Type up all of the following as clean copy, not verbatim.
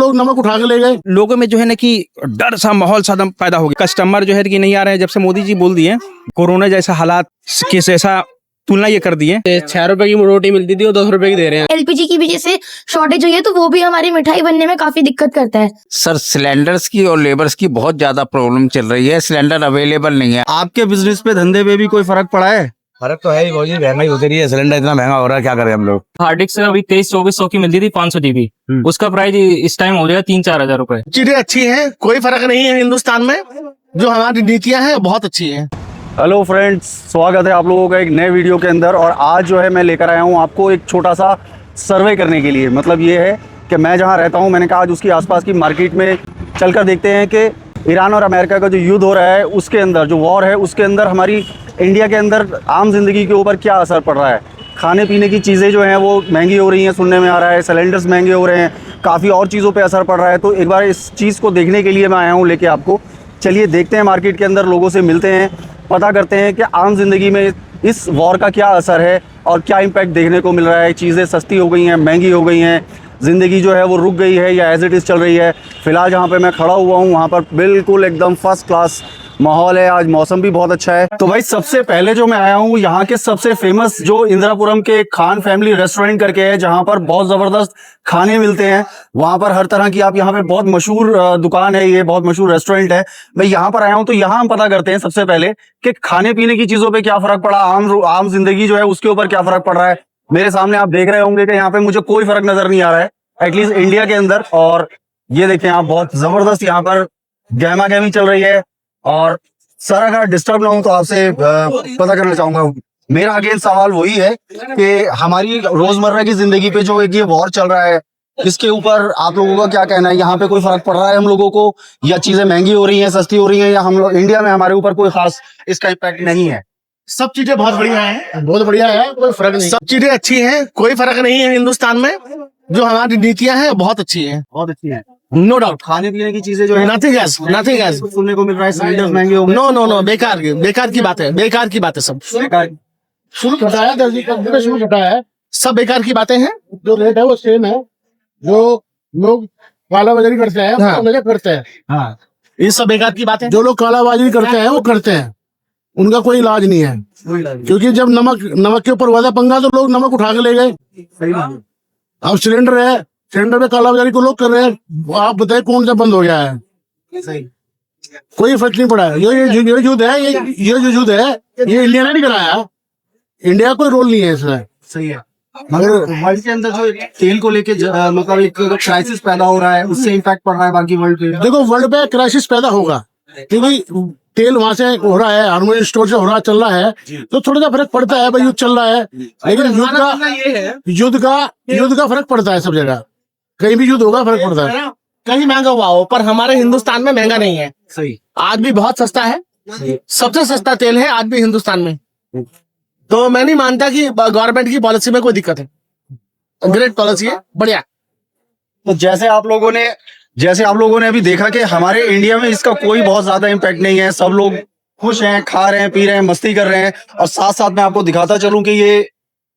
लोग नमक उठा के ले गए। लोगों में जो है ना कि डर सा माहौल सा दम पैदा हो गया। कस्टमर जो है कि नहीं आ रहे हैं। जब से मोदी जी बोल दिए कोरोना जैसा हालात के जैसा तुलना ये कर दिए। 6 रुपए की रोटी मिलती थी वो 10 रुपए की दे रहे हैं। एलपीजी की वजह से शॉर्टेज हुई है तो वो भी हमारी मिठाई बनने में काफी दिक्कत करता है। सर सिलेंडर्स की और लेबर्स की बहुत ज्यादा प्रॉब्लम चल रही है। सिलेंडर अवेलेबल नहीं है। आपके बिजनेस पे धंधे पे भी कोई फर्क पड़ा है? फर्क तो है ही बहुत, महंगाई होती रही है। सिलेंडर इतना महंगा हो रहा है, क्या करें हम लोग। हार्डिक्स अभी 23-2400 की मिलती थी 500 जीबी, उसका प्राइस इस टाइम हो जाएगा 3-4 हजार रुपए। चीजें अच्छी हैं, कोई फर्क नहीं है हिंदुस्तान में। जो हमारी नीतियां हैं बहुत अच्छी हैं। हेलो फ्रेंड्स, स्वागत है आप लोगों का एक नए वीडियो के अंदर। और आज जो है मैं लेकर आया हूँ आपको एक छोटा सा सर्वे करने के लिए। मतलब ये है कि मैं जहाँ रहता हूँ, मैंने कहा आज उसकी आसपास की मार्केट में चलकर देखते हैं कि ईरान और अमेरिका का जो युद्ध हो रहा है उसके अंदर, जो वॉर है उसके अंदर हमारी इंडिया के अंदर आम जिंदगी के ऊपर क्या असर पड़ रहा है। खाने पीने की चीज़ें जो हैं वो महंगी हो रही हैं, सुनने में आ रहा है। सिलेंडर्स महंगे हो रहे हैं, काफ़ी और चीज़ों पे असर पड़ रहा है। तो एक बार इस चीज़ को देखने के लिए मैं आया हूँ लेके आपको। चलिए देखते हैं, मार्केट के अंदर लोगों से मिलते हैं, पता करते हैं कि आम जिंदगी में इस वॉर का क्या असर है और क्या इम्पैक्ट देखने को मिल रहा है। चीज़ें सस्ती हो गई हैं, महंगी हो गई हैं, ज़िंदगी जो है वो रुक गई है या एज इट इज़ चल रही है। फ़िलहाल जहाँ पे मैं खड़ा हुआ हूँ वहाँ पर बिल्कुल एकदम फर्स्ट क्लास माहौल है। आज मौसम भी बहुत अच्छा है। तो भाई सबसे पहले जो मैं आया हूँ यहाँ के सबसे फेमस जो इंदिरापुरम के खान फैमिली रेस्टोरेंट करके है, जहाँ पर बहुत ज़बरदस्त खाने मिलते हैं। वहाँ पर हर तरह की आप यहाँ पे बहुत मशहूर दुकान है, ये बहुत मशहूर रेस्टोरेंट है। मैं यहाँ पर आया हूँ तो यहाँ हम पता करते हैं सबसे पहले कि खाने पीने की चीज़ों पर क्या फ़र्क पड़ा, आम जिंदगी जो है उसके ऊपर क्या फ़र्क पड़ रहा है। मेरे सामने आप देख रहे होंगे कि यहाँ पे मुझे कोई फर्क नजर नहीं आ रहा है, एटलीस्ट इंडिया के अंदर। और ये देखें आप, बहुत जबरदस्त यहाँ पर गहमा गहमी चल रही है। और सर अगर डिस्टर्ब ना हो तो आपसे पता करना चाहूंगा। मेरा अगेन सवाल वही है कि हमारी रोजमर्रा की जिंदगी पे जो एक ये वॉर चल रहा है, इसके ऊपर आप लोगों का क्या कहना है? यहाँ पे कोई फर्क पड़ रहा है हम लोगों को, या चीजें महंगी हो रही हैं, सस्ती हो रही हैं, या हम लोग इंडिया में हमारे ऊपर कोई खास इसका इम्पैक्ट नहीं है? सब चीजें बहुत बढ़िया हैं, बहुत बढ़िया है, कोई फर्क नहीं। सब चीजें अच्छी हैं, कोई फर्क नहीं है हिंदुस्तान में। जो हमारी नीतियां हैं बहुत अच्छी हैं, बहुत अच्छी हैं, नो डाउट। खाने पीने की चीजें जो है नथिंग एज सुनने को मिल रहा है सिलेंडर महंगे हो गए। नो बेकार की बात है, बेकार की बात है। सब शुरू घटाया, शुरू घटाया, सब बेकार की बातें हैं। जो रेट है वो सेम है। जो लोग कालाबाजारी करते हैं वो करते हैं, हाँ, ये सब बेकार की बात है। जो लोग कालाबाजारी करते हैं वो करते हैं, उनका कोई इलाज नहीं है। क्योंकि जब नमक के ऊपर वादा पंगा तो लोग नमक उठा के ले गए। अब सिलेंडर है, सिलेंडर में कालाबाजारी को लोग कर रहे हैं। आप बताइए कौन सा बंद हो गया है? कोई फर्क नहीं पड़ा है। ये युद्ध है, ये जो युद्ध है ये इंडिया ने नहीं कराया, इंडिया कोई रोल नहीं है इसमें। सही है। मगर वर्ल्ड के अंदर जो तेल को लेके मतलब एक क्राइसिस पैदा हो रहा है, उससे इम्पैक्ट पड़ रहा है बाकी वर्ल्ड पे। देखो वर्ल्ड पे क्राइसिस पैदा होगा क्योंकि तेल वहां से हो रहा है, हार्मोन स्टोर से हो रहा, चल रहा है, तो थोड़ा सा फर्क पड़ता है भाई। युद्ध चल रहा है, लेकिन युद्ध का फर्क पड़ता है सब जगह। कहीं भी युद्ध होगा फर्क पड़ता है। कहीं महंगा हुआ हो, पर हमारे हिंदुस्तान में महंगा नहीं है। सही। आज भी बहुत सस्ता है, सबसे सस्ता तेल है आज भी हिंदुस्तान में। तो मैं नहीं मानता कि गवर्नमेंट की पॉलिसी में कोई दिक्कत है। ग्रेट पॉलिसी है, बढ़िया। तो जैसे आप लोगों ने अभी देखा कि हमारे इंडिया में इसका कोई बहुत ज्यादा इम्पैक्ट नहीं है। सब लोग खुश हैं, खा रहे हैं, पी रहे हैं, मस्ती कर रहे हैं। और साथ साथ मैं आपको दिखाता चलूं कि ये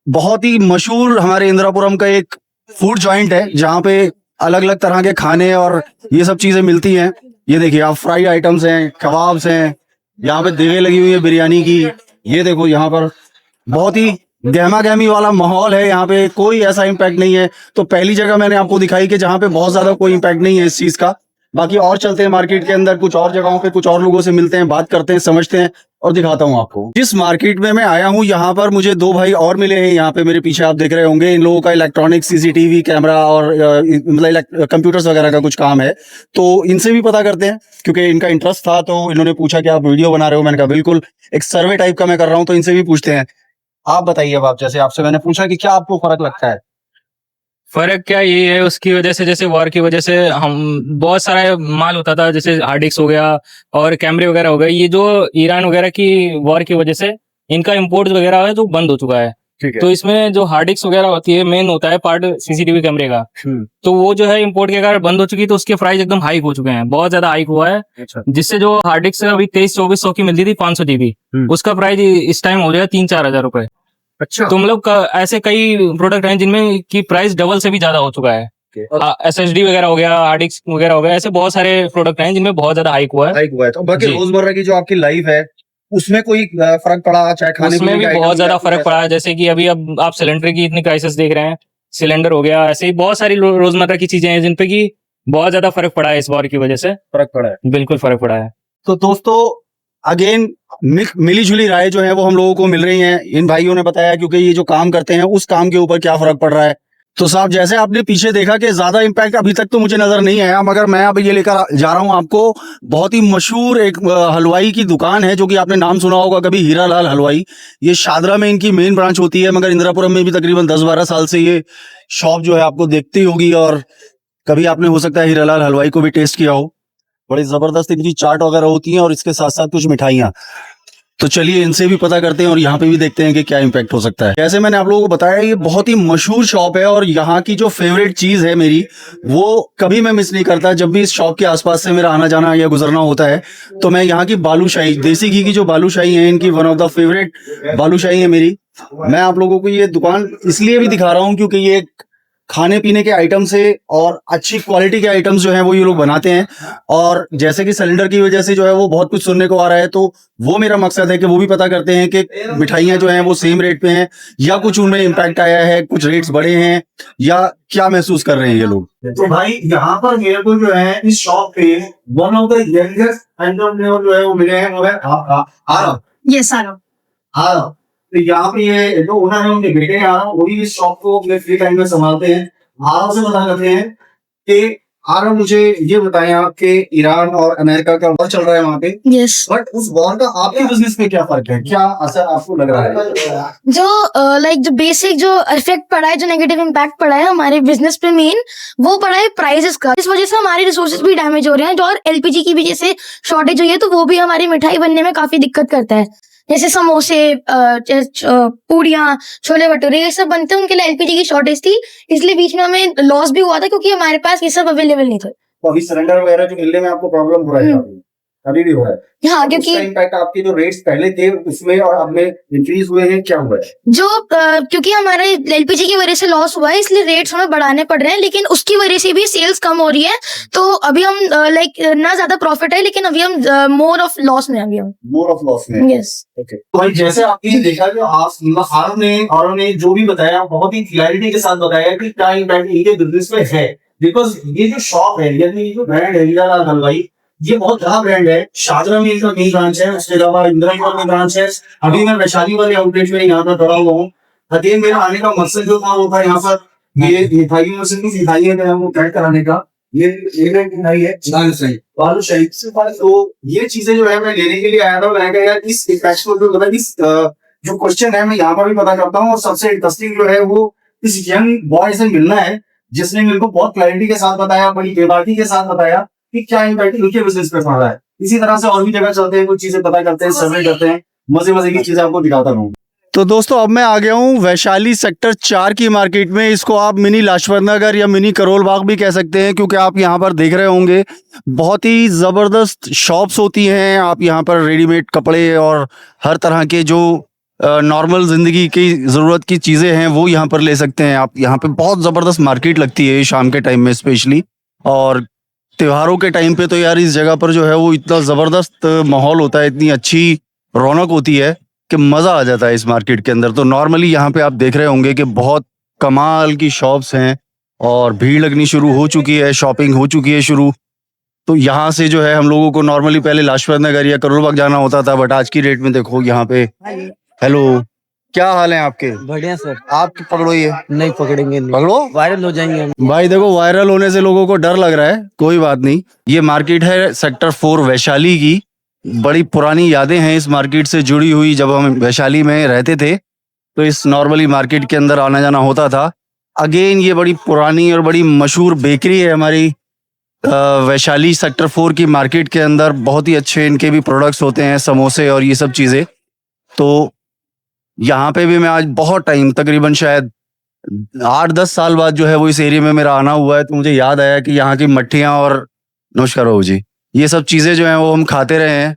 बहुत ही मशहूर हमारे इंदिरापुरम का एक फूड जॉइंट है, जहाँ पे अलग अलग तरह के खाने और ये सब चीजें मिलती हैं। ये देखिए आप, फ्राइड आइटम्स हैं, कबाब्स हैं, यहाँ पे देगे लगी हुई है बिरयानी की। ये देखो यहाँ पर बहुत ही गहमा गहमी वाला माहौल है। यहाँ पे कोई ऐसा इम्पैक्ट नहीं है। तो पहली जगह मैंने आपको दिखाई कि जहाँ पे बहुत ज्यादा कोई इम्पैक्ट नहीं है इस चीज का। बाकी और चलते हैं मार्केट के अंदर, कुछ और जगहों पे कुछ और लोगों से मिलते हैं, बात करते हैं, समझते हैं और दिखाता हूँ आपको। जिस मार्केट में मैं आया हूँ यहाँ पर मुझे दो भाई और मिले हैं। यहाँ पे मेरे पीछे आप देख रहे होंगे, इन लोगों का इलेक्ट्रॉनिक CCTV कैमरा और मतलब कंप्यूटर्स वगैरह का कुछ काम है। तो इनसे भी पता करते हैं, क्योंकि इनका इंटरेस्ट था। तो इन्होंने पूछा कि आप वीडियो बना रहे हो? मैंने कहा बिल्कुल, एक सर्वे टाइप का मैं कर रहा हूँ। तो इनसे भी पूछते हैं। आप बताइए, अब आप जैसे आपसे मैंने पूछा कि क्या आपको फर्क लगता है? फर्क क्या ये है, उसकी वजह से, जैसे वॉर की वजह से हम बहुत सारा माल होता था, जैसे हार्डिक्स हो गया और कैमरे वगैरह हो गए। ये जो ईरान वगैरह की वॉर की वजह से इनका इम्पोर्ट वगैरह है तो बंद हो चुका है। तो इसमें जो हार्डिक्स वगैरह होती है, मेन होता है पार्ट CCTV कैमरे का, तो वो जो है इम्पोर्ट के कारण बंद हो चुकी है। तो उसके प्राइस एकदम हाइक हो चुके हैं, बहुत ज्यादा हाइक हुआ है। जिससे जो हार्डिक्स अभी 23-2400 की मिलती थी 500 जीबी, उसका प्राइस इस टाइम हो जाएगा 3-4 हजार रुपए। अच्छा। तो मतलब ऐसे कई प्रोडक्ट हैं जिनमें की प्राइस डबल से भी ज्यादा हो चुका है। SSD वगैरह हो गया, हार्ड डिस्क वगैरह हो गया, ऐसे बहुत सारे प्रोडक्ट हैं जिनमें बहुत ज्यादा हाइक हुआ है। हाइक हुआ है। तो बाकी जी। रोजमर्रा की जो आपकी लाइफ है उसमें कोई फर्क पड़ा, चाहे खाने उसमें पीने भी के बहुत आइटम ज्यादा या फर्क कुछ पड़ा है, जैसे कि अभी अब आप सिलेंडर की इतनी क्राइसिस देख रहे हैं, सिलेंडर हो गया, ऐसे ही बहुत सारी रोजमर्रा की चीजें हैं जिन पे की बहुत ज्यादा फर्क पड़ा है इस वॉर की वजह से। फर्क पड़ा है। बिल्कुल फर्क पड़ा है। तो दोस्तों अगेन मिली जुली राय जो है वो हम लोगों को मिल रही है। इन भाइयों ने बताया क्योंकि ये जो काम करते हैं उस काम के ऊपर क्या फर्क पड़ रहा है। तो साहब जैसे आपने पीछे देखा कि ज्यादा इम्पैक्ट अभी तक तो मुझे नजर नहीं आया, मगर मैं अब ये लेकर जा रहा हूँ आपको बहुत ही मशहूर एक हलवाई की दुकान है जो कि आपने नाम सुना होगा कभी, हीरालाल हलवाई। ये शादरा में इनकी मेन ब्रांच होती है, मगर इंदिरापुरम में भी तकरीबन 10-12 साल से ये शॉप जो है आपको देखती होगी और कभी आपने हो सकता है हीरालाल हलवाई को भी टेस्ट किया हो। बड़ी जबरदस्त इनकी चाट वगैरह होती है और इसके साथ साथ कुछ मिठाइयाँ। तो चलिए इनसे भी पता करते हैं और यहाँ पे भी देखते हैं कि क्या इम्पैक्ट हो सकता है। जैसे मैंने आप लोगों को बताया ये बहुत ही मशहूर शॉप है और यहाँ की जो फेवरेट चीज है मेरी वो कभी मैं मिस नहीं करता। जब भी इस शॉप के आसपास से मेरा आना जाना या गुजरना होता है तो मैं यहाँ की बालूशाही, देसी घी की जो बालूशाही है इनकी one of the favourite balushahi है मेरी। मैं आप लोगों को ये दुकान इसलिए भी दिखा रहा हूँ क्योंकि ये खाने पीने के आइटम से और अच्छी क्वालिटी के आइटम्स जो हैं वो ये लोग बनाते हैं। और जैसे कि सिलेंडर की वजह से जो है वो बहुत कुछ सुनने को आ रहा है, तो वो मेरा मकसद है कि वो भी पता करते हैं कि मिठाइयाँ जो हैं वो सेम रेट पे हैं या कुछ उनमें इम्पैक्ट आया है, कुछ रेट्स बढ़े हैं या क्या महसूस कर रहे हैं ये लोग। तो भाई यहाँ पर मेरे को जो है इस शॉप पे one of the youngest entrepreneur जो है वो मिले हैं, वो है आरव। यस आरव। हाँ, तो यहाँ पे ये जो ओनर है उनके बेटे आरव, वही इस शॉप को अपने फ्री टाइम में संभालते हैं। आरव से पता करते हैं कि आरव मुझे ये बताएं आप कि ईरान और अमेरिका का वॉर चल रहा है वहाँ पे, यस। बट उस वॉर का आपके बिजनेस पे क्या फर्क है, क्या असर आपको लग रहा है? जो लाइक जो बेसिक जो इफेक्ट पड़ा है, जो नेगेटिव इम्पैक्ट पड़ा है हमारे बिजनेस पे मेन, वो पड़ा है प्राइसेस का। इस वजह से हमारे रिसोर्सेज भी डैमेज हो रहे हैं और एलपीजी की वजह से शॉर्टेज हुई है, तो वो भी हमारी मिठाई बनने में काफी दिक्कत करता है। जैसे समोसे, पूड़ियाँ, छोले भटूरे, ये सब बनते हैं, उनके लिए एलपीजी की शॉर्टेज थी, इसलिए बीच में हमें लॉस भी हुआ था क्योंकि हमारे पास ये सब अवेलेबल नहीं थे। तो अभी सिलेंडर वगैरह जो मिलने में आपको प्रॉब्लम हो रहा है अभी भी हो रहा है? हाँ, क्योंकि इम्पैक्ट आपके जो रेट्स पहले थे उसमें और अब में इंक्रीज हुए हैं, क्या हुआ है? जो क्योंकि हमारे एलपीजी की वजह से लॉस हुआ है, इसलिए रेट्स हमें बढ़ाने पड़ रहे हैं, लेकिन उसकी वजह से भी सेल्स कम हो रही है। तो अभी हम लाइक ना ज्यादा प्रॉफिट है, लेकिन अभी हम मोर ऑफ लॉस में, अभी हम मोर ऑफ लॉस में। यस। ओके, तो भाई जैसे आपने देखा जो आरव ने जो भी बताया बहुत ही क्लैरिटी के साथ बताया कि क्या इम्पैक्ट इनके बिजनेस में है। बिकॉज ये जो शॉप है, यानी जो ब्रांड है हीरालाल हलवाई, ये बहुत बड़ा ब्रांड है। शादरा में इनका मेन ब्रांच है, उसके अलावा इंदिरापुरम में ब्रांच है। अभी मैं वैशाली वाले आउटलेट में यहाँ पर खड़ा हुआ हूँ। अगेन मेरा आने का मकसद जो था वो था यहाँ पर ये मिठाइयों में से कुछ मिठाइयाँ जो है वो पैक कराने का। ये मिठाई है बालूशाही। तो ये चीजें जो है मैं लेने के लिए आया था। मैंने कहा यार इस इम्पैक्ट को जो मतलब इस जो क्वेश्चन है मैं यहाँ पर भी पता करता हूँ। और सबसे इंटरेस्टिंग जो है वो इस यंग बॉय से मिलना है जिसने मेरे को बहुत क्लैरिटी के साथ बताया, बड़ी बेबाकी के साथ बताया कि क्या इम्पैक्ट उनके बिजनेस पे पड़ रहा है। इसी तरह से और भी जगह चलते हैं, कुछ चीजें पता करते हैं, सर्वे करते हैं, मजे की चीजें आपको दिखाता रहूँ। तो दोस्तों अब मैं आ गया हूँ वैशाली सेक्टर 4 की मार्केट में। इसको आप मिनी लाजपत नगर या मिनी करोल बाग भी कह सकते हैं, क्योंकि आप यहाँ पर देख रहे होंगे बहुत ही ज़बरदस्त शॉप्स होती हैं। आप यहाँ पर रेडीमेड कपड़े और हर तरह के जो नॉर्मल ज़िंदगी की ज़रूरत की चीज़ें हैं वो यहाँ पर ले सकते हैं आप। यहाँ पे बहुत ज़बरदस्त मार्केट लगती है शाम के टाइम में स्पेशली, और त्योहारों के टाइम पे तो यार इस जगह पर जो है वो इतना ज़बरदस्त माहौल होता है, इतनी अच्छी रौनक होती है कि मज़ा आ जाता है इस मार्केट के अंदर। तो नॉर्मली यहाँ पे आप देख रहे होंगे कि बहुत कमाल की शॉप्स हैं और भीड़ लगनी शुरू हो चुकी है, शॉपिंग हो चुकी है शुरू। तो यहाँ से जो है हम लोगों को नॉर्मली पहले लाजपत नगर या करोल बाग जाना होता था, बट आज की डेट में देखो यहाँ पे। हेलो, क्या हाल है आपके? बढ़िया सर। आप पकड़ो, ये नहीं पकड़ेंगे, पकड़ो, वायरल हो जाएंगे हम। भाई देखो वायरल होने से लोगों को डर लग रहा है, कोई बात नहीं। ये मार्केट है सेक्टर 4 वैशाली की। बड़ी पुरानी यादें हैं इस मार्केट से जुड़ी हुई। जब हम वैशाली में रहते थे तो इस नॉर्मली मार्केट के अंदर आना जाना होता था। अगेन ये बड़ी पुरानी और बड़ी मशहूर बेकरी है हमारी वैशाली सेक्टर 4 की मार्केट के अंदर। बहुत ही अच्छे इनके भी प्रोडक्ट्स होते हैं, समोसे और ये सब चीज़ें। तो यहाँ पे भी मैं आज बहुत टाइम, तकरीबन शायद 8-10 साल बाद जो है वो इस एरिया में मेरा आना हुआ है। तो मुझे याद आया कि यहाँ की मट्ठियाँ और नमस्कार बाबू जी, ये सब चीज़ें जो हैं वो हम खाते रहे हैं।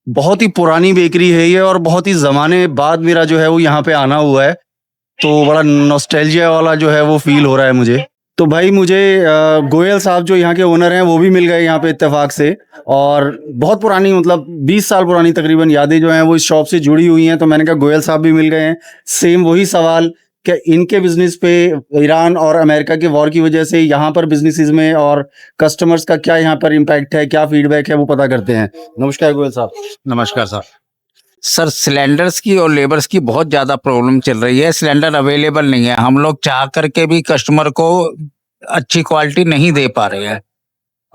बहुत ही पुरानी बेकरी है ये और बहुत ही ज़माने बाद मेरा जो है वो यहाँ पे आना हुआ है। तो बड़ा नॉस्टैल्जिया वाला जो है वो फील हो रहा है मुझे। तो भाई मुझे गोयल साहब जो यहाँ के ओनर हैं वो भी मिल गए यहाँ पे इत्तेफाक से, और बहुत पुरानी मतलब 20 साल पुरानी तकरीबन यादें जो हैं वो इस शॉप से जुड़ी हुई हैं। तो मैंने कहा गोयल साहब भी मिल गए हैं, सेम वही सवाल कि इनके बिजनेस पे ईरान और अमेरिका के वॉर की वजह से यहाँ पर बिजनेसेस में और कस्टमर्स का क्या यहाँ पर इम्पैक्ट है, क्या फीडबैक है, वो पता करते हैं। नमस्कार गोयल साहब। नमस्कार सर। सर सिलेंडर्स की और लेबर्स की बहुत ज्यादा प्रॉब्लम चल रही है। सिलेंडर अवेलेबल नहीं है, हम लोग चाह करके भी कस्टमर को अच्छी क्वालिटी नहीं दे पा रहे हैं।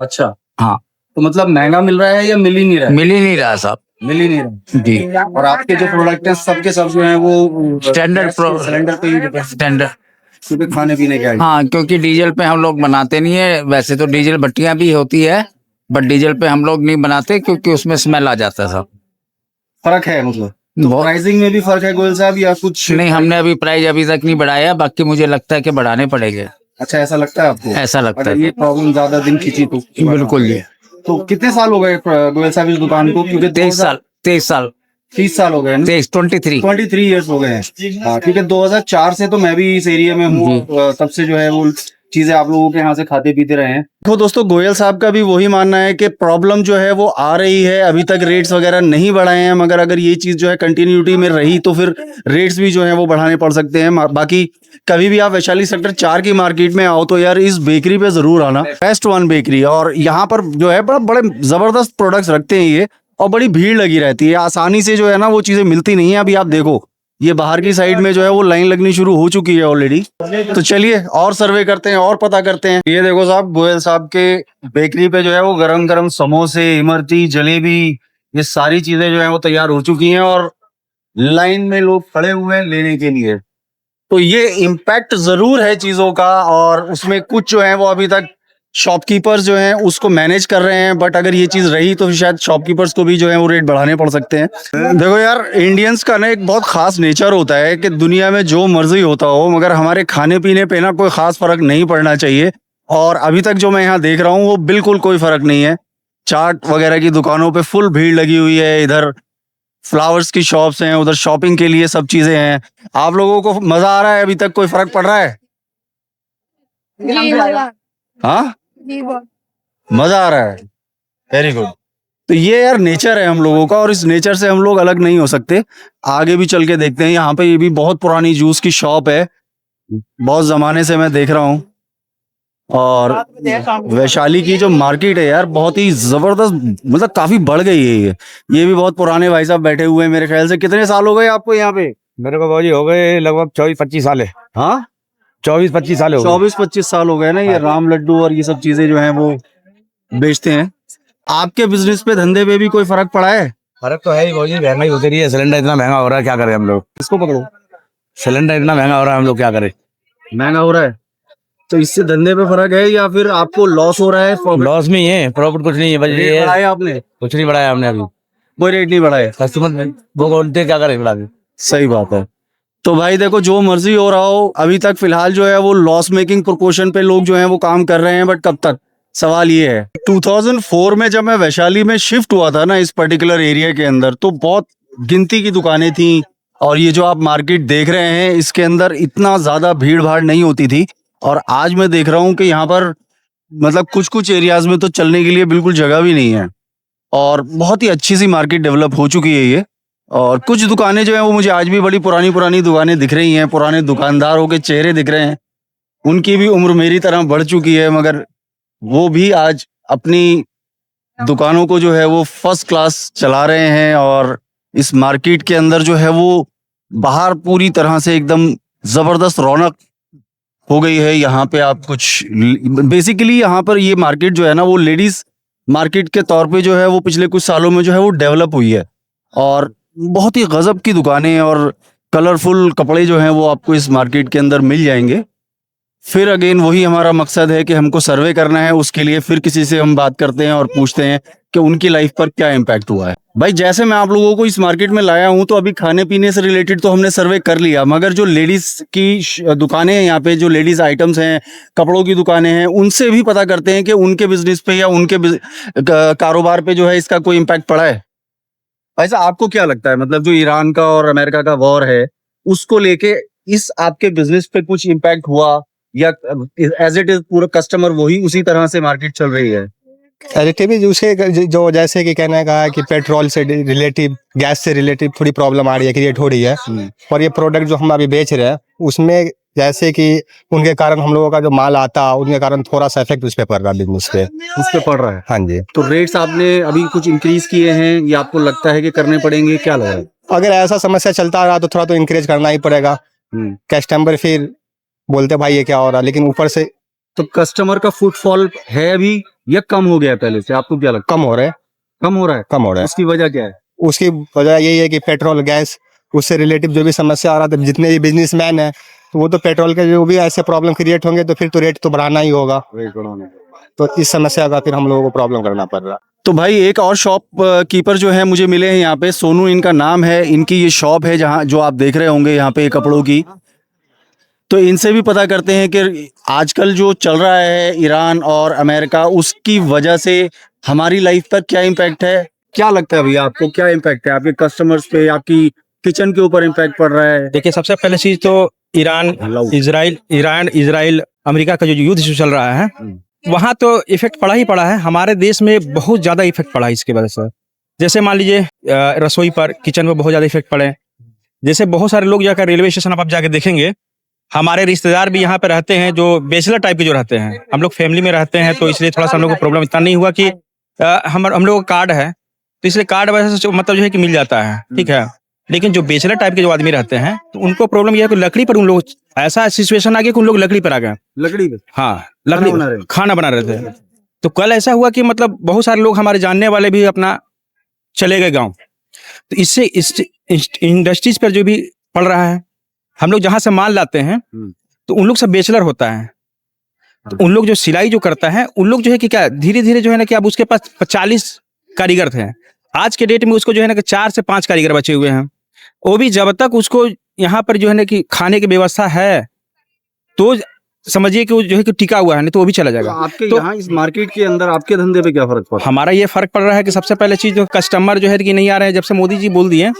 अच्छा, हाँ, तो मतलब महंगा मिल रहा है या मिल ही नहीं रहा है? मिल ही नहीं रहा साहब मिल ही नहीं रहा जी। और आपके जो प्रोडक्ट हैं सबके सब जो हैं वो स्टैंडर्ड सिलेंडर पे ही depend है, स्टैंडर्ड। क्योंकि खाने पीने के आइटम। हाँ, क्योंकि डीजल पे हम लोग बनाते नहीं है। वैसे तो डीजल भट्टियां भी होती है, बट डीजल पे हम लोग नहीं बनाते क्योंकि उसमें स्मेल आ जाता है साहब। फर्क है मतलब, तो बहुत- प्राइसिंग में भी फर्क है गोयल साहब या कुछ? नहीं, हमने अभी प्राइस अभी तक नहीं बढ़ाया, बाकी मुझे लगता है कि बढ़ाने पड़ेंगे। अच्छा, ऐसा लगता है आपको? ऐसा लगता अगर है ये प्रॉब्लम ज्यादा दिन खींची तो? बिल्कुल जी। तो कितने साल हो गए गोयल साहब इस दुकान को? क्योंकि 23 साल 30 साल हो गए ना? 23 23 ईयर्स हो गए हैं। हाँ, क्योंकि 2004 से तो मैं भी इस एरिया में हूँ, तब से जो है वो चीजें आप लोगों के यहाँ से खाते पीते रहे हैं। देखो दोस्तों, गोयल साहब का भी वही मानना है कि प्रॉब्लम जो है वो आ रही है, अभी तक रेट्स वगैरह नहीं बढ़ाए हैं, मगर अगर ये चीज जो है कंटिन्यूटी में रही तो फिर रेट्स भी जो है वो बढ़ाने पड़ सकते हैं। बाकी कभी भी आप वैशाली सेक्टर 4 की मार्केट में आओ तो यार इस बेकरी पे जरूर आना, बेस्ट वन बेकरी। और यहाँ पर जो है बड़े जबरदस्त प्रोडक्ट्स रखते हैं ये, और बड़ी भीड़ लगी रहती है, आसानी से जो है ना वो चीजें मिलती नहीं है। अभी आप देखो ये बाहर की साइड में जो है वो लाइन लगनी शुरू हो चुकी है ऑलरेडी। तो चलिए और सर्वे करते हैं और पता करते हैं। ये देखो साहब, गोयल साहब के बेकरी पे जो है वो गरम गरम समोसे, इमरती, जलेबी, ये सारी चीजें जो है वो तैयार हो चुकी हैं और लाइन में लोग खड़े हुए हैं लेने के लिए। तो ये इम्पैक्ट जरूर है चीजों का, और उसमें कुछ जो है वो अभी तक शॉपकीपर्स जो हैं उसको मैनेज कर रहे हैं, बट अगर ये चीज रही तो शायद शॉपकीपर्स को भी जो है वो रेट बढ़ाने पड़ सकते हैं। देखो यार, इंडियंस का ना एक बहुत खास नेचर होता है कि दुनिया में जो मर्जी होता हो, मगर हमारे खाने पीने पे ना कोई खास फर्क नहीं पड़ना चाहिए। और अभी तक जो मैं यहाँ देख रहा हूँ वो बिल्कुल कोई फर्क नहीं है। चाट वगैरह की दुकानों पे फुल भीड़ लगी हुई है, इधर फ्लावर्स की शॉप्स हैं, उधर शॉपिंग के लिए सब चीजें हैं। आप लोगों को मजा आ रहा है? अभी तक कोई फर्क पड़ रहा है? हाँ, मजा आ रहा है, वेरी गुड। तो ये यार नेचर है हम लोगों का, और इस नेचर से हम लोग अलग नहीं हो सकते। आगे भी चल के देखते हैं। यहाँ पे ये भी बहुत पुरानी जूस की शॉप है, बहुत जमाने से मैं देख रहा हूँ। और वैशाली की जो मार्केट है यार बहुत ही जबरदस्त, मतलब काफी बढ़ गई है ये भी बहुत पुराने भाई साहब बैठे हुए हैं मेरे ख्याल से। कितने साल हो गए आपको यहाँ पे? मेरे को बाबूजी हो गए लगभग 24-25 साल है। हाँ, 24-25 साल हो गए। 24-25 साल हो गए ना। ये राम लड्डू और ये सब चीजें जो हैं वो बेचते हैं। आपके बिजनेस पे, धंधे पे भी कोई फर्क पड़ा है? फर्क तो है ही बाबूजी, महंगाई होती रही है, सिलेंडर इतना महंगा हो रहा है, क्या करें हम लोग। इसको पकड़ो। सिलेंडर इतना महंगा हो रहा है, हम लोग क्या करें। महंगा हो रहा है तो इससे धंधे पे फर्क है या फिर आपको लॉस हो रहा है? लॉस में ही है, प्रॉफिट कुछ नहीं है, बस ये रेट है, बढ़ाया आपने? कुछ नहीं बढ़ाया हमने अभी, कोई रेट नहीं बढ़ाया। कस्टमर वो बोलते क्या करें फिलहाल। सही बात है। तो भाई देखो, जो मर्जी हो रहा हो, अभी तक फिलहाल जो है वो लॉस मेकिंग प्रोपोर्शन पे लोग जो हैं वो काम कर रहे हैं, बट कब तक, सवाल ये है। 2004 में जब मैं वैशाली में शिफ्ट हुआ था ना इस पर्टिकुलर एरिया के अंदर, तो बहुत गिनती की दुकानें थी, और ये जो आप मार्केट देख रहे हैं इसके अंदर इतना ज्यादा भीड़ भाड़ नहीं होती थी। और आज मैं देख रहा हूँ कि यहाँ पर मतलब कुछ कुछ एरियाज में तो चलने के लिए बिल्कुल जगह भी नहीं है, और बहुत ही अच्छी सी मार्केट डेवलप हो चुकी है ये। और कुछ दुकानें जो हैं वो मुझे आज भी बड़ी पुरानी पुरानी दुकानें दिख रही हैं, पुराने दुकानदारों के चेहरे दिख रहे हैं, उनकी भी उम्र मेरी तरह बढ़ चुकी है, मगर वो भी आज अपनी दुकानों को जो है वो फर्स्ट क्लास चला रहे हैं। और इस मार्केट के अंदर जो है वो बाहर पूरी तरह से एकदम जबरदस्त रौनक हो गई है। यहाँ पे आप कुछ बेसिकली यहाँ पर ये मार्केट जो है ना वो लेडीज मार्केट के तौर पे जो है वो पिछले कुछ सालों में जो है वो डेवलप हुई है, और बहुत ही गजब की दुकानें और कलरफुल कपड़े जो हैं वो आपको इस मार्केट के अंदर मिल जाएंगे। फिर अगेन वही हमारा मकसद है कि हमको सर्वे करना है, उसके लिए फिर किसी से हम बात करते हैं और पूछते हैं कि उनकी लाइफ पर क्या इम्पैक्ट हुआ है। भाई जैसे मैं आप लोगों को इस मार्केट में लाया हूं, तो अभी खाने पीने से रिलेटेड तो हमने सर्वे कर लिया, मगर जो लेडीज की दुकानें हैं यहाँ पे, जो लेडीज आइटम्स हैं, कपड़ों की दुकानें हैं, उनसे भी पता करते हैं कि उनके बिजनेस पे या उनके कारोबार पे जो है इसका कोई इम्पैक्ट पड़ा है। ऐसा आपको क्या लगता है, मतलब जो ईरान का और अमेरिका का वॉर है उसको लेके इस आपके बिजनेस पे कुछ इम्पैक्ट हुआ, या एज इट इज पूरा कस्टमर वही उसी तरह से मार्केट चल रही है? रिलेटिव उसके जो जैसे कि कहने का है कि पेट्रोल से रिलेटिव, गैस से रिलेटिव थोड़ी प्रॉब्लम आ रही है, क्रिएट हो रही है। और ये प्रोडक्ट जो हम अभी बेच रहे हैं उसमें जैसे कि उनके कारण हम लोगों का जो माल आता है उनके कारण थोड़ा सा इफेक्ट उस पे पड़ रहा है, बिजनेस पे उस पे पड़ रहा है। हाँ जी। तो रेट्स आपने अभी कुछ इंक्रीज किए हैं या आपको लगता है कि करने पड़ेंगे, क्या लगा है? अगर ऐसा समस्या चलता रहा तो थोड़ा तो इंकरेज करना ही पड़ेगा। कस्टमर फिर बोलते भाई ये क्या हो रहा है, लेकिन ऊपर से तो कस्टमर का फुटफॉल है अभी या कम हो गया है पहले से? आपको क्या लगता कम हो रहा है। है? कम हो रहा है। कम हो रहा है। उसकी वजह क्या है? उसकी वजह यही है कि पेट्रोल गैस उससे रिलेटिव जो भी समस्या आ रहा था, जितने भी बिजनेसमैन है वो तो पेट्रोल के जो भी ऐसे प्रॉब्लम क्रिएट होंगे तो फिर तो रेट तो बढ़ाना ही होगा। तो इस समस्या का फिर हम लोगों को प्रॉब्लम करना पड़ रहा। तो भाई एक और शॉप कीपर जो है मुझे मिले हैं यहाँ पे, सोनू इनका नाम है। इनकी ये शॉप है जहाँ जो आप देख रहे होंगे यहाँ पे कपड़ों की। तो इनसे भी पता करते हैं कि आजकल जो चल रहा है ईरान और अमेरिका, उसकी वजह से हमारी लाइफ पर क्या इम्पैक्ट है। क्या लगता है भैया आपको, क्या इम्पैक्ट है आपके कस्टमर्स पे, आपकी किचन के ऊपर इम्पैक्ट पड़ रहा है? देखिए, सबसे पहले चीज तो ईरान इजराइल अमेरिका का जो युद्ध जो चल रहा है वहां तो इफेक्ट पड़ा ही पड़ा है। हमारे देश में बहुत ज्यादा इफेक्ट पड़ा है इसके वजह से। जैसे मान लीजिए रसोई पर, किचन में बहुत ज्यादा इफेक्ट पड़े। जैसे बहुत सारे लोग जाकर रेलवे स्टेशन आप जाके देखेंगे, हमारे रिश्तेदार भी यहाँ पे रहते हैं जो बैचलर टाइप के जो रहते हैं। हम लोग फैमिली में रहते हैं तो इसलिए थोड़ा सा हम लोग को प्रॉब्लम इतना नहीं हुआ कि हम लोग का कार्ड है तो इसलिए कार्ड वजह से मतलब जो है कि मिल जाता है, ठीक है। लेकिन जो बैचलर टाइप के जो आदमी रहते हैं तो उनको प्रॉब्लम यह है कि लकड़ी पर उन लोग, ऐसा सिचुएशन आ गया कि उन लोग लकड़ी पर आ गए। लकड़ी पे? हाँ, लकड़ी खाना बना रहे थे। तो कल ऐसा हुआ कि मतलब बहुत सारे लोग हमारे जानने वाले भी अपना चले गए गाँव। तो इससे इंडस्ट्रीज पर जो भी पड़ रहा है, हम लोग जहां से माल लाते हैं तो उन लोग सब बैचलर होता है। तो उन लोग जो सिलाई जो करता है उन लोग जो है कि क्या धीरे धीरे जो है ना कि अब उसके पास 40 कारीगर थे, आज के डेट में उसको जो है ना कि 4 से 5 कारीगर बचे हुए हैं। वो भी जब तक उसको यहाँ पर जो है ना कि खाने की व्यवस्था है तो समझिए कि वो जो है कि टिका हुआ है, नहीं तो वो भी चला जाएगा। आपके तो यहाँ इस मार्केट के अंदर आपके धंधे पे क्या फर्क पड़ा? हमारा ये फर्क पड़ रहा है कि सबसे पहले चीज जो कस्टमर जो है कि नहीं आ रहे हैं। जब से मोदी जी बोल दिए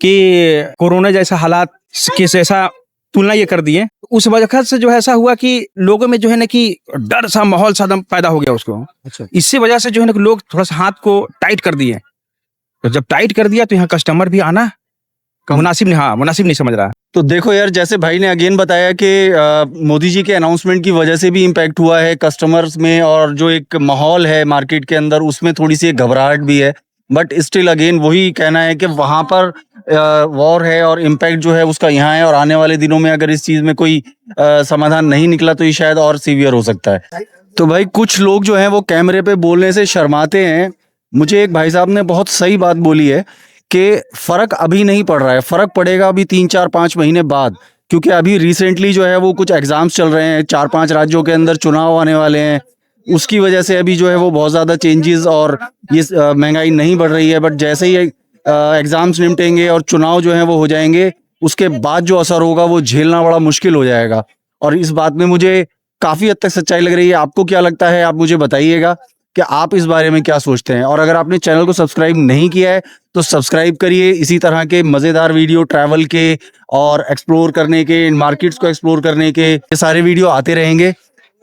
कि कोरोना जैसा हालात के जैसा तुलना ये कर दिए, उस वजह से जो है ऐसा हुआ कि लोगों में जो है ना कि डर सा माहौल सा पैदा हो गया उसको। अच्छा। इसी वजह से जो है ना कि लोग थोड़ा सा हाथ को टाइट कर दिए। तो जब टाइट कर दिया तो यहाँ कस्टमर भी आना मुनासिब नहीं समझ रहा। तो देखो यार, जैसे भाई ने अगेन बताया कि मोदी जी के अनाउंसमेंट की वजह से भी इम्पैक्ट हुआ है कस्टमर्स में, और जो एक माहौल है मार्केट के अंदर उसमें थोड़ी सी घबराहट भी है। बट स्टिल अगेन वही कहना है कि वहाँ पर वॉर है और इम्पैक्ट जो है उसका यहाँ है, और आने वाले दिनों में अगर इस चीज़ में कोई समाधान नहीं निकला तो ये शायद और सीवियर हो सकता है। तो भाई कुछ लोग जो हैं वो कैमरे पे बोलने से शर्माते हैं। मुझे एक भाई साहब ने बहुत सही बात बोली है कि फ़र्क अभी नहीं पड़ रहा है, फ़र्क पड़ेगा अभी 3, 4, 5 महीने बाद, क्योंकि अभी रिसेंटली जो है वो कुछ एग्ज़ाम्स चल रहे हैं, 4-5 राज्यों के अंदर चुनाव आने वाले हैं। उसकी वजह से अभी जो है वो बहुत ज़्यादा चेंजेस और ये महंगाई नहीं बढ़ रही है। बट जैसे ही एग्ज़ाम्स निपटेंगे और चुनाव जो है वो हो जाएंगे, उसके बाद जो असर होगा वो झेलना बड़ा मुश्किल हो जाएगा। और इस बात में मुझे काफ़ी हद तक सच्चाई लग रही है। आपको क्या लगता है, आप मुझे बताइएगा कि आप इस बारे में क्या सोचते हैं। और अगर आपने चैनल को सब्सक्राइब नहीं किया है तो सब्सक्राइब करिए। इसी तरह के मज़ेदार वीडियो ट्रैवल के और एक्सप्लोर करने के, मार्केट्स को एक्सप्लोर करने के ये सारे वीडियो आते रहेंगे।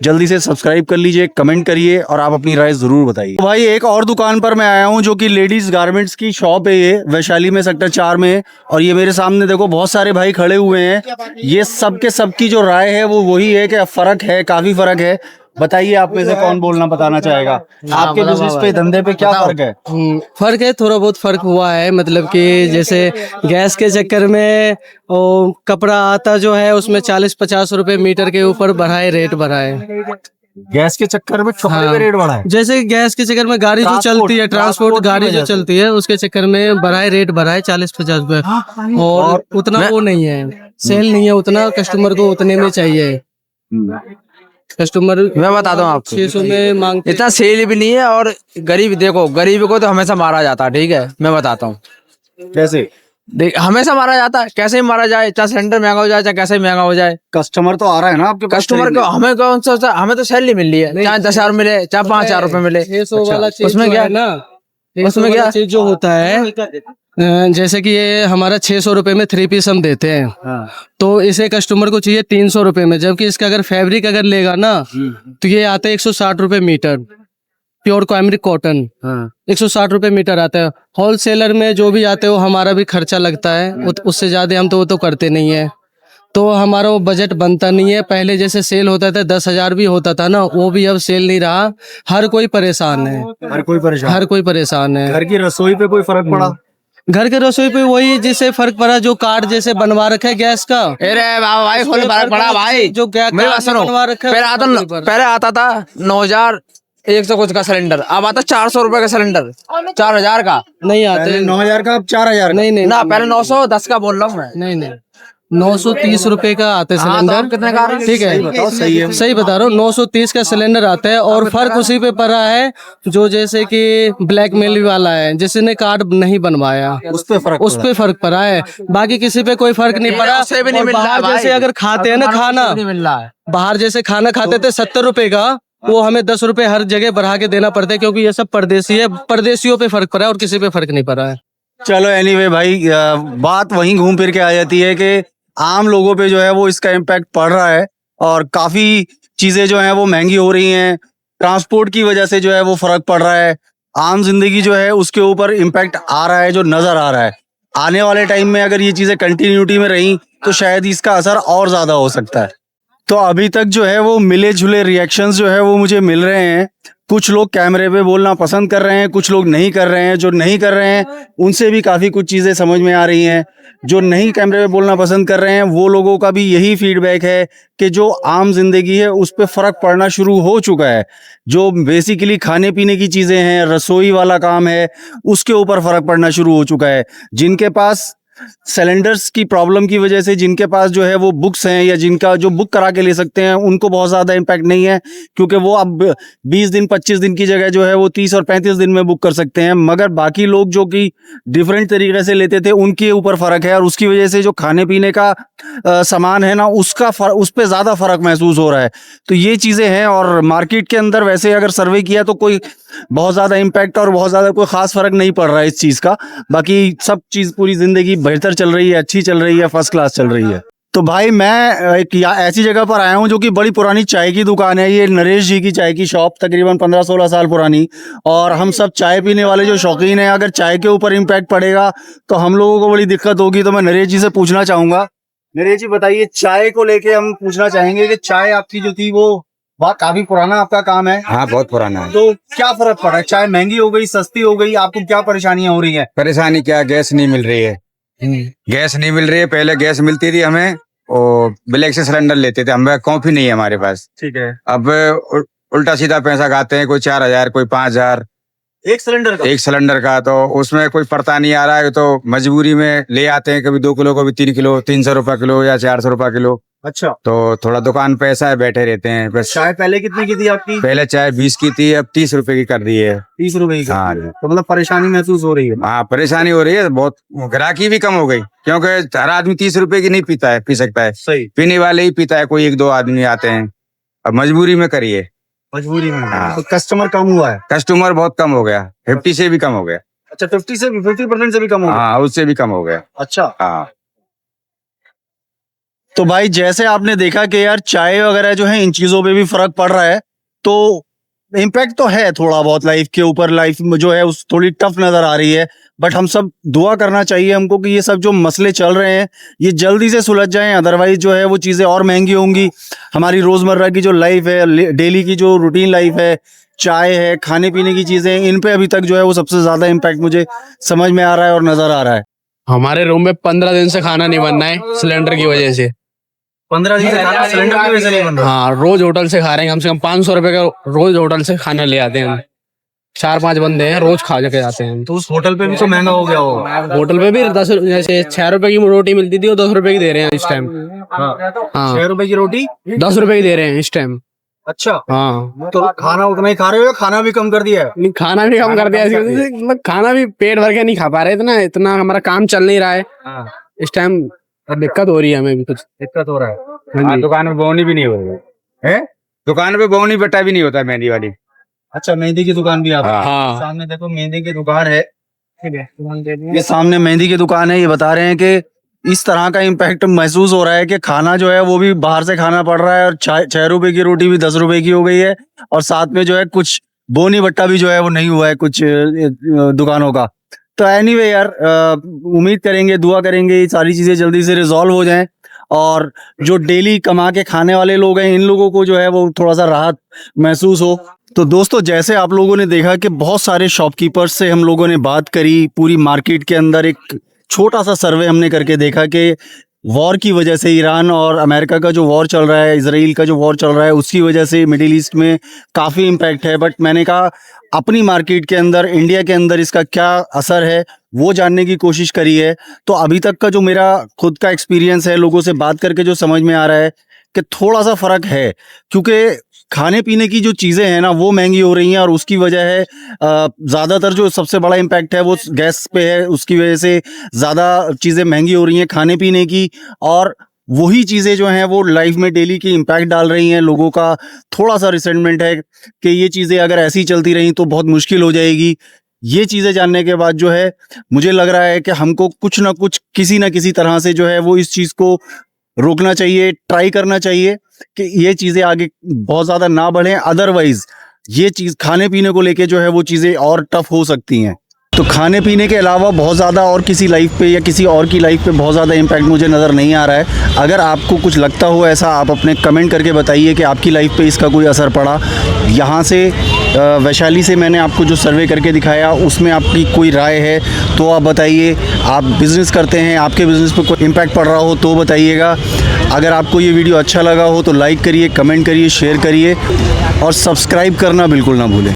जल्दी से सब्सक्राइब कर लीजिए, कमेंट करिए और आप अपनी राय ज़रूर बताइए। तो भाई एक और दुकान पर मैं आया हूँ जो कि लेडीज़ गारमेंट्स की शॉप है, ये वैशाली में सेक्टर 4 में। और ये मेरे सामने देखो बहुत सारे भाई खड़े हुए हैं। ये सब के सब की जो राय है वो वही है कि फ़र्क है, काफ़ी फ़र्क है। बताइए आप में से कौन बोलना बताना चाहेगा, आपके बिजनेस पे, धंधे पे क्या फर्क है? फर्क है, थोड़ा बहुत फर्क हुआ है। मतलब कि जैसे गैस के चक्कर में और कपड़ा आता जो है उसमें 40-50 रुपए मीटर के ऊपर बढ़ाए, रेट बढ़ाए। गैस के चक्कर में कपड़े पे रेट बढ़ा है? जैसे गैस के चक्कर में गाड़ी जो चलती है, ट्रांसपोर्ट गाड़ी जो चलती है उसके चक्कर में बढ़ाए, रेट बढ़ाए 40-50 रुपए। और उतना वो नहीं है, सेल नहीं है उतना, कस्टमर को उतने में चाहिए। कस्टमर मैं बताता हूँ आपको, 600 में मांगते, इतना सेल भी नहीं है। और गरीब, देखो गरीब को तो हमेशा मारा जाता है, ठीक है। मैं बताता हूँ कैसे। देख, हमेशा मारा जाता है, कैसे ही मारा जाए, चाहे सिलेंडर महंगा हो जाए, चाहे कैसे महंगा हो जाए। कस्टमर तो आ रहा है ना आपके पास कस्टमर को, हमें कौन सा, हमें तो सैलरी मिल रही है, चाहे 10,000 मिले, चाहे 5,000 रुपए मिले। 600 वाला चीज उसमें जो क्या है ना, उसमें क्या चीज जो होता है जैसे कि ये हमारा 600 रुपये में 3 पीस हम देते हैं, हाँ। तो इसे कस्टमर को चाहिए 300 रुपये में, जबकि इसका अगर फैब्रिक अगर लेगा ना तो ये आता है 160 रुपये मीटर, प्योर कैमरिक कॉटन। हाँ। 160 रुपये मीटर आता है। होलसेलर में जो भी आते हो हमारा भी खर्चा लगता है, उससे ज़्यादा हम तो वो तो करते नहीं है, तो हमारा वो बजट बनता नहीं है। पहले जैसे सेल होता था 10,000 भी होता था ना, वो भी अब सेल नहीं रहा। हर कोई परेशान है, हर कोई परेशान, हर कोई परेशान है। घर की रसोई पे कोई फर्क पड़ा? घर के रसोई पे वही जिससे फर्क पड़ा, जो कार्ड जैसे बनवा रखा है गैस का। अरे भाई फुल फर्क पड़ा भाई। जो मेरी बात सुनो, बनवा रखा है पहले आता था 9,100 कुछ का सिलेंडर, अब आता 400 रुपए का सिलेंडर, 4,000 का नहीं आते। 9,000 का, अब 4,000 नहीं नहीं ना, पहले 910 का बोल रहा हूँ मैं। नहीं 930 रुपए का आता है हाँ, तो सिलेंडर। आप कितने का? ठीक है, बताओ, सही है। सही बता रहा हूँ। 930 का सिलेंडर आता है, और फर्क उसी पे पड़ रहा है जो जैसे कि ब्लैकमेल वाला है, जिसने कार्ड नहीं बनवाया उस पे फर्क पड़ा है। बाकी किसी पे कोई फर्क नहीं पड़ा। उससे भी नहीं और मिल रहा बाहर भाई। जैसे अगर खाते हैं ना खाना, नहीं मिल रहा है। बाहर जैसे खाना खाते थे 70 रुपए का, वो हमें 10 रुपए हर जगह बढ़ा के देना पड़ता है, क्योंकि ये सब परदेसी है। परदेसियों पे फर्क पड़ा है और किसी पे फर्क नहीं पड़ा है। चलो एनीवे भाई, बात वहीं घूम फिर के आ जाती है कि आम लोगों पे जो है वो इसका इम्पैक्ट पड़ रहा है, और काफी चीजें जो हैं वो महंगी हो रही हैं। ट्रांसपोर्ट की वजह से जो है वो फर्क पड़ रहा है। आम जिंदगी जो है उसके ऊपर इम्पैक्ट आ रहा है, जो नजर आ रहा है। आने वाले टाइम में अगर ये चीजें कंटिन्यूटी में रही तो शायद इसका असर और ज्यादा हो सकता है। तो अभी तक जो है वो मिले जुले रिएक्शंस जो है वो मुझे मिल रहे हैं। कुछ लोग कैमरे पे बोलना पसंद कर रहे हैं, कुछ लोग नहीं कर रहे हैं। जो नहीं कर रहे हैं उनसे भी काफ़ी कुछ चीज़ें समझ में आ रही हैं। जो नहीं कैमरे पे बोलना पसंद कर रहे हैं वो लोगों का भी यही फीडबैक है कि जो आम जिंदगी है उस पर फ़र्क पड़ना शुरू हो चुका है। जो बेसिकली खाने पीने की चीज़ें हैं, रसोई वाला काम है, उसके ऊपर फ़र्क पड़ना शुरू हो चुका है। जिनके पास सिलेंडर्स की प्रॉब्लम की वजह से, जिनके पास जो है वो बुक्स हैं या जिनका जो बुक करा के ले सकते हैं, उनको बहुत ज़्यादा इम्पैक्ट नहीं है, क्योंकि वो अब 20 दिन 25 दिन की जगह जो है वो 30 और 35 दिन में बुक कर सकते हैं। मगर बाकी लोग जो कि डिफरेंट तरीके से लेते थे उनके ऊपर फ़र्क है, और उसकी वजह से जो खाने पीने का सामान है ना, उस पर ज़्यादा फ़र्क महसूस हो रहा है। तो ये चीज़ें हैं। और मार्केट के अंदर वैसे अगर सर्वे किया तो कोई बहुत ज़्यादा इम्पैक्ट और बहुत ज़्यादा कोई ख़ास फ़र्क नहीं पड़ रहा है इस चीज़ का। बाकी सब चीज़, पूरी ज़िंदगी बेहतर चल रही है, अच्छी चल रही है, फर्स्ट क्लास चल रही है। तो भाई मैं एक ऐसी जगह पर आया हूँ जो कि बड़ी पुरानी चाय की दुकान है। ये नरेश जी की चाय की शॉप, तकरीबन 15-16 साल पुरानी। और हम सब चाय पीने वाले जो शौकीन हैं, अगर चाय के ऊपर इम्पैक्ट पड़ेगा तो हम लोगों को बड़ी दिक्कत होगी। तो मैं नरेश जी से पूछना चाहूँगा, नरेश जी बताइए, चाय को लेके हम पूछना चाहेंगे कि चाय आपकी जो थी वो बहुत काफी पुराना आपका काम है। हाँ, बहुत पुराना है। तो क्या फर्क पड़ा है? चाय महंगी हो गई, सस्ती हो गई, आपको क्या परेशानियां हो रही है? परेशानी क्या, गैस नहीं मिल रही है। गैस नहीं मिल रही है। पहले गैस मिलती थी हमें, और ब्लैक से सिलेंडर लेते थे हम। कॉफी नहीं है हमारे पास। ठीक है। अब उल्टा सीधा पैसा खाते हैं, कोई 4,000 कोई 5,000 एक सिलेंडर का? एक सिलेंडर का। तो उसमें कोई पड़ता नहीं आ रहा है, तो मजबूरी में ले आते हैं, कभी 2 किलो, कभी 3 किलो, 300 रुपये किलो या 400 रुपये किलो। अच्छा। तो थोड़ा दुकान पे ऐसा है, बैठे रहते हैं बस। चाय पहले कितने की थी आपकी? पहले चाय 20 की थी, अब 30 रुपए की कर दी है। 30 रुपए की? हाँ। तो मतलब परेशानी महसूस हो रही है? हाँ, परेशानी हो रही है बहुत। ग्राहकी भी कम हो गई, क्योंकि हर आदमी 30 रुपए की नहीं पी सकता है। सही। पीने वाले ही पीता है, कोई 1-2 आदमी आते हैं। अब मजबूरी में करिए। मजबूरी में? हाँ। तो कस्टमर कम हुआ है? कस्टमर बहुत कम हो गया, 50 से भी कम हो गया। अच्छा, 50% से भी कम हो गया? हाँ, उससे भी कम हो गया। अच्छा। हाँ। तो भाई जैसे आपने देखा कि यार चाय वगैरह जो है इन चीजों पे भी फर्क पड़ रहा है, तो इम्पैक्ट तो है थोड़ा बहुत लाइफ के ऊपर। लाइफ जो है उस थोड़ी टफ नजर आ रही है, बट हम सब दुआ करना चाहिए हमको कि ये सब जो मसले चल रहे हैं ये जल्दी से सुलझ जाएं। अदरवाइज जो है वो चीज़ें और महंगी होंगी। हमारी रोज़मर्रा की जो लाइफ है, डेली की जो रूटीन लाइफ है, चाय है, खाने पीने की चीज़ें, इन पे अभी तक जो है वो सबसे ज़्यादा इम्पैक्ट मुझे समझ में आ रहा है और नज़र आ रहा है। हमारे रूम में 15 दिन से खाना नहीं बनना है सिलेंडर की वजह से। 15 दिन से खाना सिलेंडर की वजह से नहीं बन रहा? हाँ, रोज होटल से खा रहे हैं, कम से कम 500 रुपए का रोज होटल से खाना ले आते हैं हम। 4-5 बंदे हैं, रोज खा के जाते हैं। तो उस होटल पे भी तो महंगा हो गया होगा। होटल पे भी 10, जैसे 6 रुपए की रोटी मिलती थी वो 10 रुपए की दे रहे हैं इस टाइम। हाँ, 6 रुपए की रोटी 10 रुपए की दे रहे हैं इस टाइम। अच्छा। हाँ, तो खाना उतना ही खा रहे हो या खाना भी कम कर दिया है? नहीं, खाना भी कम कर दिया है, मतलब खाना भी पेट भर के नहीं खा पा रहे। इतना हमारा काम चल नहीं रहा है इस टाइम। दिक्कत हो रही है, हमें भी कुछ दिक्कत हो रहा है। हाँ, दुकान में बोनी भी नहीं हो रही है। दुकान पे बोनी बट्टा भी नहीं होता है, मेहंदी वाली। अच्छा, मेहंदी की दुकान भी आप? हाँ। सामने देखो मेहंदी की दुकान है, ये सामने मेहंदी की दुकान है, ये बता रहे हैं कि इस तरह का इम्पैक्ट महसूस हो रहा है कि खाना जो है वो भी बाहर से खाना पड़ रहा है और 6 रुपए की रोटी भी 10 रुपए की हो गई है और साथ में जो है कुछ बोनी बट्टा भी जो है वो नहीं हुआ है कुछ दुकानों का। तो एनीवे यार, उम्मीद करेंगे, दुआ करेंगे ये सारी चीज़ें जल्दी से रिजॉल्व हो जाएं और जो डेली कमा के खाने वाले लोग हैं इन लोगों को जो है वो थोड़ा सा राहत महसूस हो। तो दोस्तों, जैसे आप लोगों ने देखा कि बहुत सारे शॉपकीपर्स से हम लोगों ने बात करी, पूरी मार्केट के अंदर एक छोटा सा सर्वे हमने करके देखा कि वॉर की वजह से, ईरान और अमेरिका का जो वॉर चल रहा है, इसराइल का जो वॉर चल रहा है, उसकी वजह से मिडिल ईस्ट में काफ़ी इम्पैक्ट है। बट मैंने कहा अपनी मार्केट के अंदर, इंडिया के अंदर इसका क्या असर है वो जानने की कोशिश करी है। तो अभी तक का जो मेरा खुद का एक्सपीरियंस है, लोगों से बात करके जो समझ में आ रहा है कि थोड़ा सा फ़र्क है, क्योंकि खाने पीने की जो चीज़ें हैं ना वो महंगी हो रही हैं और उसकी वजह है ज़्यादातर जो सबसे बड़ा इम्पैक्ट है वो गैस पे है। उसकी वजह से ज़्यादा चीज़ें महंगी हो रही हैं खाने पीने की, और वही चीज़ें जो हैं वो लाइफ में डेली की इम्पैक्ट डाल रही हैं। लोगों का थोड़ा सा रिसेंटमेंट है कि ये चीज़ें अगर ऐसी चलती रहीं तो बहुत मुश्किल हो जाएगी। ये चीज़ें जानने के बाद जो है मुझे लग रहा है कि हमको कुछ ना कुछ, किसी ना किसी तरह से जो है वो इस चीज़ को रोकना चाहिए, ट्राई करना चाहिए कि ये चीज़ें आगे बहुत ज़्यादा ना बढ़ें। अदरवाइज़ ये चीज़ खाने पीने को लेके जो है वो चीज़ें और टफ हो सकती हैं। तो खाने पीने के अलावा बहुत ज़्यादा और किसी लाइफ पे या किसी और की लाइफ पे बहुत ज़्यादा इम्पैक्ट मुझे नज़र नहीं आ रहा है। अगर आपको कुछ लगता हो ऐसा, आप अपने कमेंट करके बताइए कि आपकी लाइफ पे इसका कोई असर पड़ा। यहाँ से वैशाली से मैंने आपको जो सर्वे करके दिखाया उसमें आपकी कोई राय है तो आप बताइए। आप बिज़नेस करते हैं, आपके बिज़नेस पे कोई इम्पैक्ट पड़ रहा हो तो बताइएगा। अगर आपको ये वीडियो अच्छा लगा हो तो लाइक करिए, कमेंट करिए, शेयर करिए और सब्सक्राइब करना बिल्कुल ना भूलें।